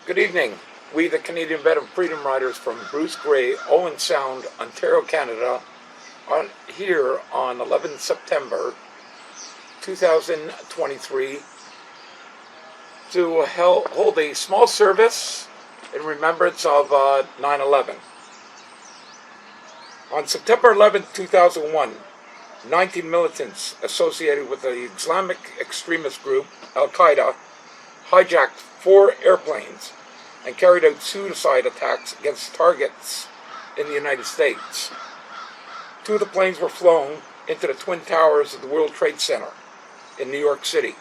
Good evening. We, the Canadian Veteran Freedom Riders from Bruce-Grey-Owen Sound, Ontario, Canada, are here on 11 September 2023 to hold a small service in remembrance of 9/11. On September 11, 2001, 19 militants associated with the Islamic extremist group Al-Qaeda hijacked 4 airplanes and carried out suicide attacks against targets in the United States. 2 of the planes were flown into the Twin Towers of the World Trade Center in New York City.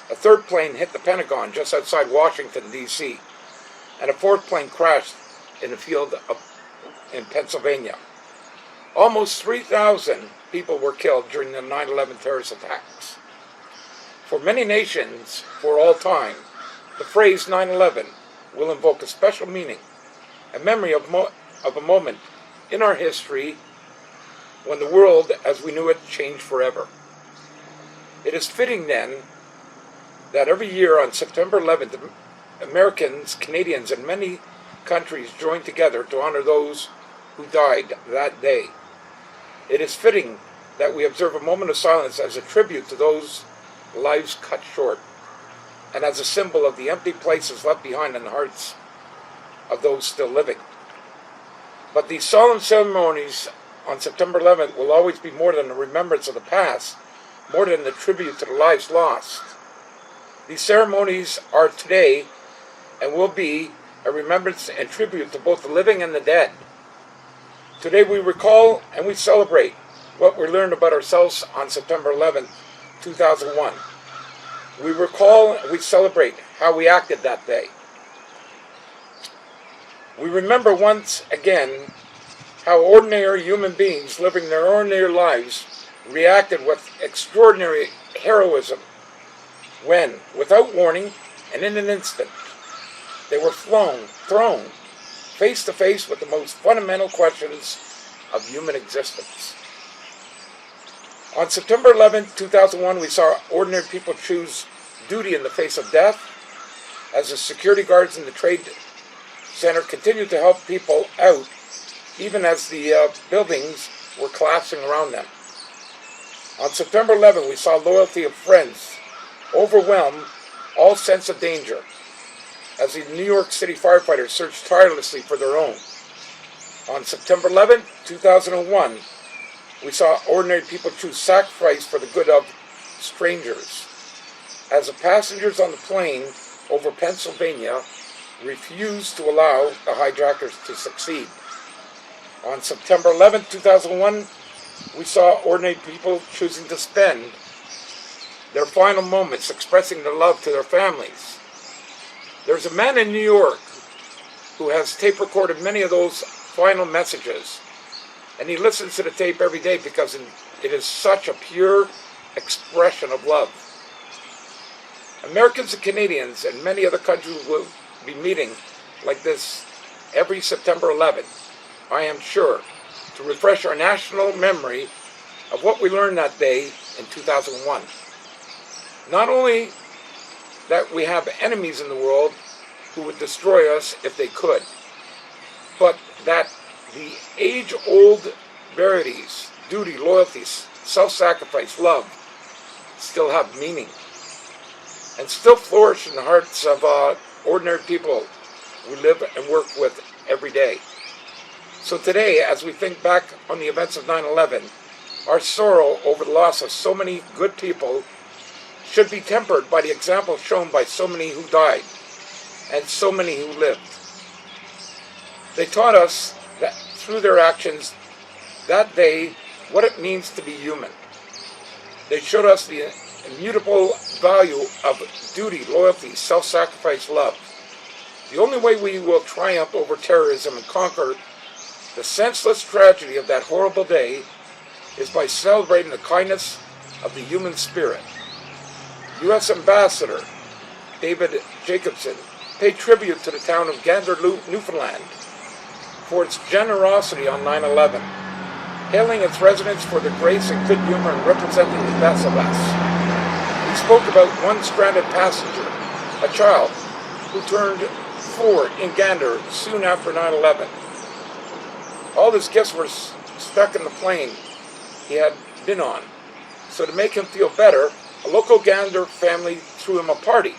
A 3rd plane hit the Pentagon just outside Washington, D.C., and a 4th plane crashed in a field in Pennsylvania. Almost 3,000 people were killed during the 9/11 terrorist attacks. For many nations, for all time, the phrase 9/11 will invoke a special meaning, a memory of a moment in our history when the world as we knew it changed forever. It is fitting then that every year on September 11th, Americans, Canadians, and many countries join together to honor those who died that day. It is fitting that we observe a moment of silence as a tribute to those lives cut short, and as a symbol of the empty places left behind in the hearts of those still living. But these solemn ceremonies on September 11th will always be more than a remembrance of the past, more than a tribute to the lives lost. These ceremonies are today and will be a remembrance and tribute to both the living and the dead. Today we recall and we celebrate what we learned about ourselves on September 11th, 2001. We recall and we celebrate how we acted that day. We remember once again how ordinary human beings living their ordinary lives reacted with extraordinary heroism when, without warning and in an instant, they were thrown face to face with the most fundamental questions of human existence. On September 11, 2001, we saw ordinary people choose duty in the face of death as the security guards in the Trade Center continued to help people out even as the buildings were collapsing around them. On September 11, we saw loyalty of friends overwhelm all sense of danger as the New York City firefighters searched tirelessly for their own. On September 11, 2001, we saw ordinary people choose sacrifice for the good of strangers as the passengers on the plane over Pennsylvania refused to allow the hijackers to succeed. On September 11, 2001, we saw ordinary people choosing to spend their final moments expressing their love to their families. There's a man in New York who has tape recorded many of those final messages, and he listens to the tape every day because it is such a pure expression of love. Americans and Canadians and many other countries will be meeting like this every September 11th, I am sure, to refresh our national memory of what we learned that day in 2001. Not only that we have enemies in the world who would destroy us if they could, but that the age-old verities, duty, loyalty, self-sacrifice, love, still have meaning and still flourish in the hearts of ordinary people we live and work with every day. So today, as we think back on the events of 9/11, our sorrow over the loss of so many good people should be tempered by the example shown by so many who died and so many who lived. They taught us that through their actions that day what it means to be human. They showed us the immutable value of duty, loyalty, self-sacrifice, love. The only way we will triumph over terrorism and conquer the senseless tragedy of that horrible day is by celebrating the kindness of the human spirit. U.S. Ambassador David Jacobson paid tribute to the town of Gander, Newfoundland for its generosity on 9/11, hailing its residents for their grace and good humor in representing the best of us. He spoke about one stranded passenger, a child, who turned Ford in Gander soon after 9/11. All his gifts were stuck in the plane he had been on. So to make him feel better, a local Gander family threw him a party.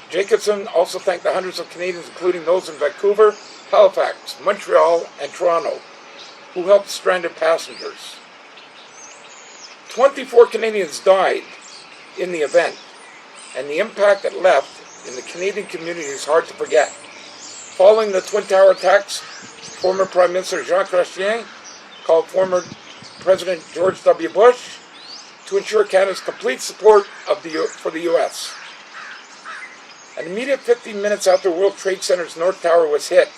Jacobson also thanked the hundreds of Canadians, including those in Vancouver, Halifax, Montreal, and Toronto, who helped stranded passengers. 24 Canadians died in the event, and the impact it left in the Canadian community is hard to forget. Following the Twin Tower attacks, former Prime Minister Jean Chrétien called former President George W. Bush to ensure Canada's complete support for the U.S. An immediate 15 minutes after World Trade Center's North Tower was hit,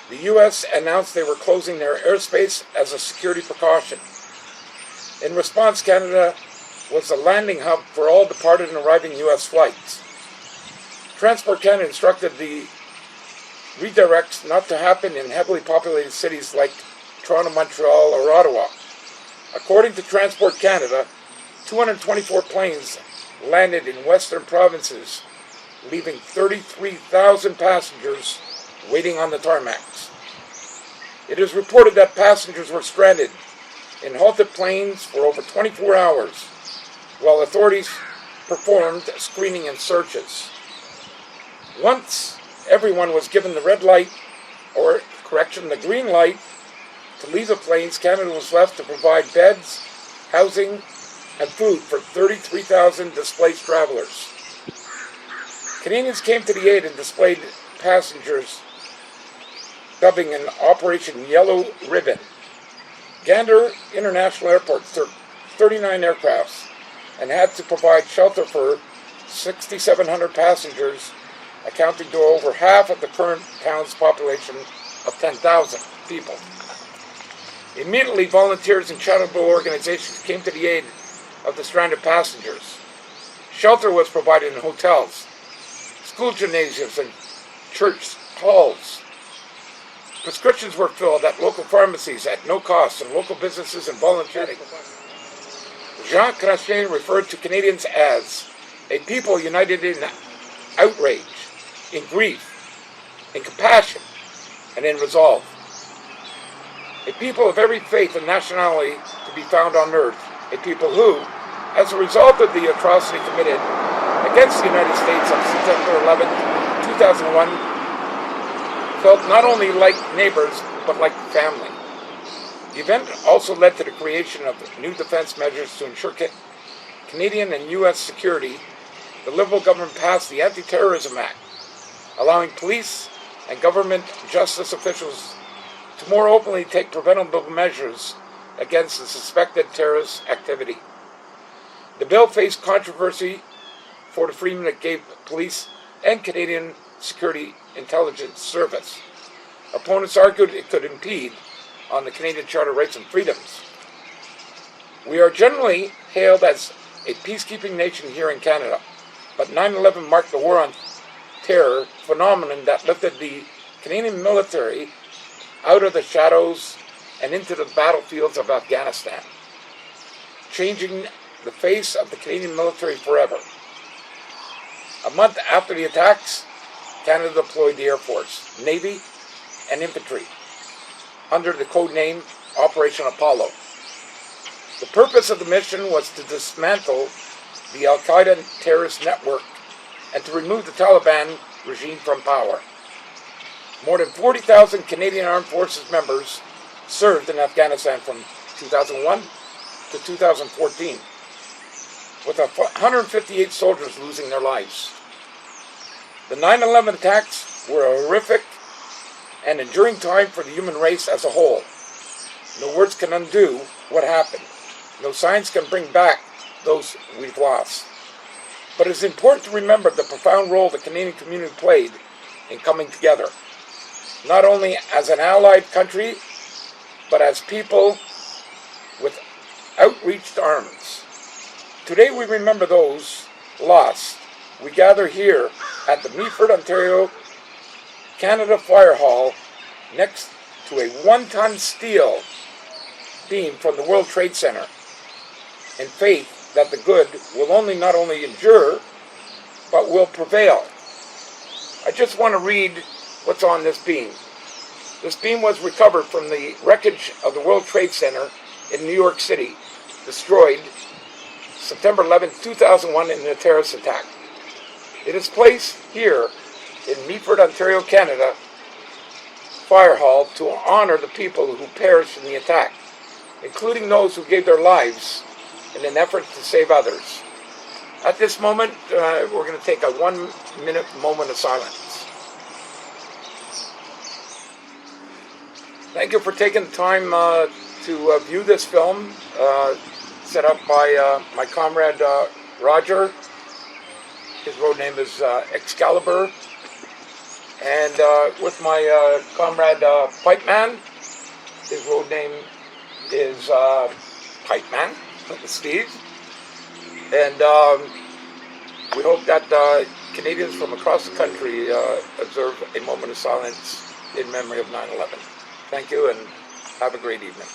the U.S. announced they were closing their airspace as a security precaution. In response, Canada was the landing hub for all departed and arriving U.S. flights. Transport Canada instructed the redirects not to happen in heavily populated cities like Toronto, Montreal, or Ottawa. According to Transport Canada, 224 planes landed in western provinces, leaving 33,000 passengers waiting on the tarmacs. It is reported that passengers were stranded in halted planes for over 24 hours, while authorities performed screening and searches. Once everyone was given the the green light to leave the planes, Canada was left to provide beds, housing, and food for 33,000 displaced travelers. Canadians came to the aid and displaced passengers, dubbing an Operation Yellow Ribbon. Gander International Airport took 39 aircrafts and had to provide shelter for 6,700 passengers, accounting to over half of the current town's population of 10,000 people. Immediately, volunteers and charitable organizations came to the aid of the stranded passengers. Shelter was provided in hotels, school gymnasiums, and church halls. Prescriptions were filled at local pharmacies at no cost, and local businesses and volunteering. Jean Chrétien referred to Canadians as a people united in outrage, in grief, in compassion, and in resolve. A people of every faith and nationality to be found on earth. A people who, as a result of the atrocity committed against the United States on September 11, 2001, felt not only like neighbors, but like family. The event also led to the creation of new defense measures to ensure Canadian and U.S. security. The Liberal government passed the Anti-Terrorism Act, allowing police and government justice officials to more openly take preventable measures against the suspected terrorist activity. The bill faced controversy for the freedom it gave police and Canadian Security Intelligence Service. Opponents argued it could impede on the Canadian Charter rights and freedoms. We are generally hailed as a peacekeeping nation here in Canada, but 9/11 marked the war on terror phenomenon that lifted the Canadian military out of the shadows and into the battlefields of Afghanistan, changing the face of the Canadian military forever. A month after the attacks, Canada deployed the Air Force, Navy, and infantry under the code name Operation Apollo. The purpose of the mission was to dismantle the Al-Qaeda terrorist network and to remove the Taliban regime from power. More than 40,000 Canadian Armed Forces members served in Afghanistan from 2001 to 2014, with 158 soldiers losing their lives. The 9/11 attacks were a horrific and enduring time for the human race as a whole. No words can undo what happened. No science can bring back those we've lost. But it's important to remember the profound role the Canadian community played in coming together, not only as an allied country, but as people with outreached arms. Today we remember those lost. We gather here at the Meaford, Ontario, Canada Fire Hall, next to a one-ton steel beam from the World Trade Center, in faith that the good will not only endure, but will prevail. I just want to read what's on this beam. This beam was recovered from the wreckage of the World Trade Center in New York City, destroyed September 11, 2001 in a terrorist attack. It is placed here in Meaford, Ontario, Canada, Fire Hall to honor the people who perished in the attack, including those who gave their lives in an effort to save others. At this moment, we're going to take a 1-minute moment of silence. Thank you for taking the time to view this film, set up by my comrade Roger. His road name is Excalibur. And with my comrade Pipeman, his road name is Pipeman, Steve. And we hope that Canadians from across the country observe a moment of silence in memory of 9/11. Thank you, and have a great evening.